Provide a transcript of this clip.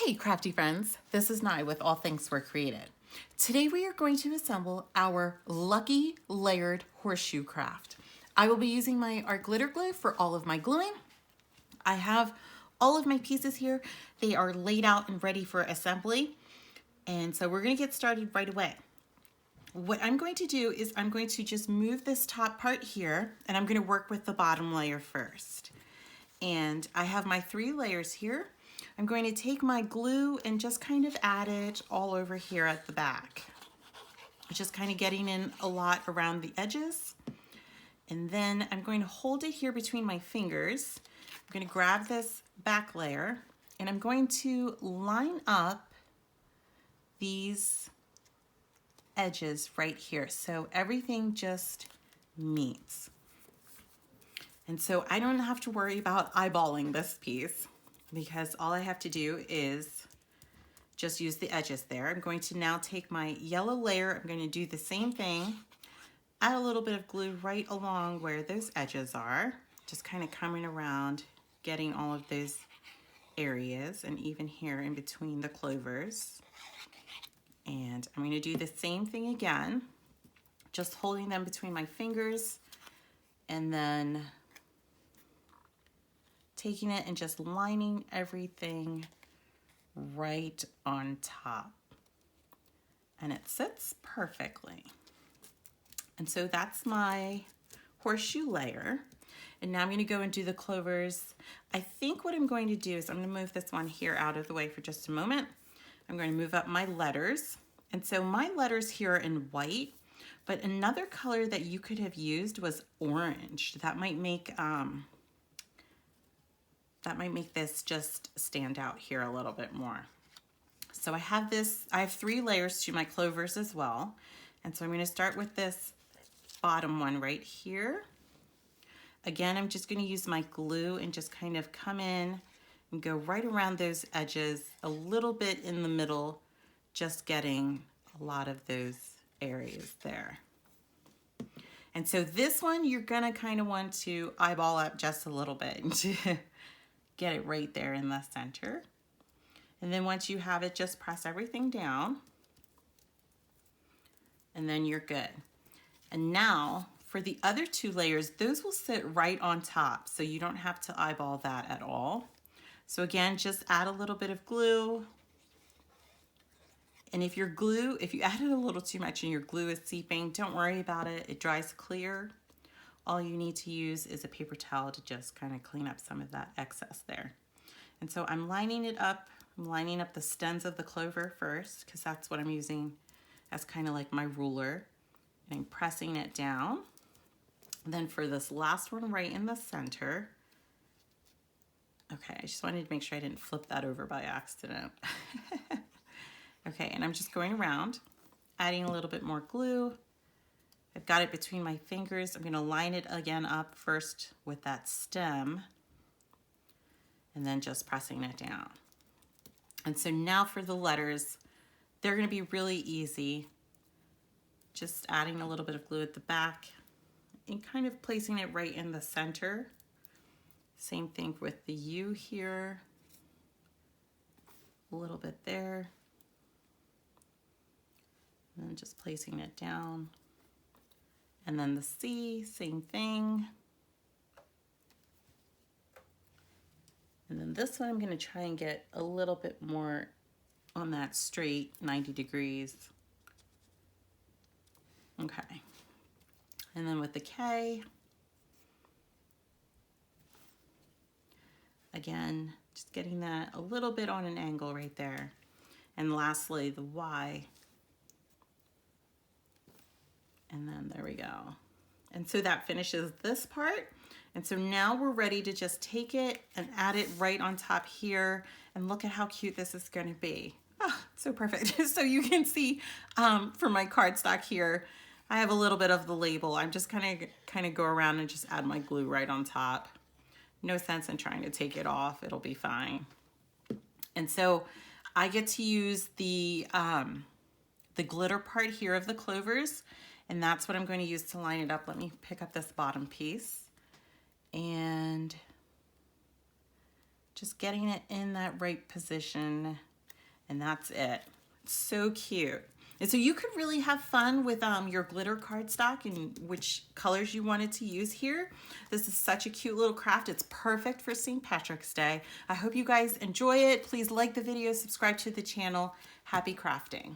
Hey crafty friends, this is Nye with All Things Were Created. Today we are going to assemble our lucky layered horseshoe craft. I will be using my art glitter glue for all of my gluing. I have all of my pieces here. They are laid out and ready for assembly. And so we're going to get started right away. What I'm going to do is I'm going to just move this top part here and I'm going to work with the bottom layer first. And I have my 3 layers here. I'm going to take my glue and just kind of add it all over here at the back. Just kind of getting in a lot around the edges. And then I'm going to hold it here between my fingers. I'm going to grab this back layer and I'm going to line up these edges right here so everything just meets. And so I don't have to worry about eyeballing this piece because all I have to do is just use the edges there. I'm going to now take my yellow layer. I'm going to do the same thing. Add a little bit of glue right along where those edges are. Just kind of coming around, getting all of those areas and even here in between the clovers. And I'm going to do the same thing again, just holding them between my fingers and then taking it and just lining everything right on top. And it sits perfectly. And so that's my horseshoe layer. And now I'm going to go and do the clovers. I think what I'm going to do is I'm going to move this one here out of the way for just a moment. I'm going to move up my letters. And so my letters here are in white, but another color that you could have used was orange. That might make this just stand out here a little bit more. So I have 3 layers to my clovers as well. And so I'm going to start with this bottom one right here. Again, I'm just going to use my glue and just kind of come in and go right around those edges, a little bit in the middle, just getting a lot of those areas there. And so this one, you're going to kind of want to eyeball up just a little bit to get it right there in the center. And then once you have it, just press everything down. And then you're good. And now for the other 2 layers, those will sit right on top, so you don't have to eyeball that at all. So again, just add a little bit of glue. And if you added a little too much and your glue is seeping, don't worry about it. It dries clear. All you need to use is a paper towel to just kind of clean up some of that excess there. And so I'm lining it up. I'm lining up the stems of the clover first because that's what I'm using as kind of like my ruler. And I'm pressing it down. And then for this last one right in the center, okay, I just wanted to make sure I didn't flip that over by accident. Okay, and I'm just going around, adding a little bit more glue. I've got it between my fingers. I'm going to line it again up first with that stem and then just pressing it down. And so now for the letters, they're going to be really easy. Just adding a little bit of glue at the back and kind of placing it right in the center. Same thing with the U here. A little bit there. And then just placing it down. And then the C, same thing. And then this one, I'm going to try and get a little bit more on that straight 90 degrees. Okay. And then with the K, again, just getting that a little bit on an angle right there. And lastly, the Y. And then there we go. And so that finishes this part. And so now we're ready to just take it and add it right on top here. And look at how cute this is going to be. Oh, so perfect. So you can see for my cardstock here, I have a little bit of the label. I'm just kind of go around and just add my glue right on top. No sense in trying to take it off. It'll be fine. And so I get to use the glitter part here of the clovers. And that's what I'm going to use to line it up. Let me pick up this bottom piece and just getting it in that right position And that's it. It's so cute. And so you could really have fun with your glitter cardstock and which colors you wanted to use here. This is such a cute little craft. It's perfect for St. Patrick's Day. I hope you guys enjoy it. Please like the video, subscribe to the channel. Happy crafting.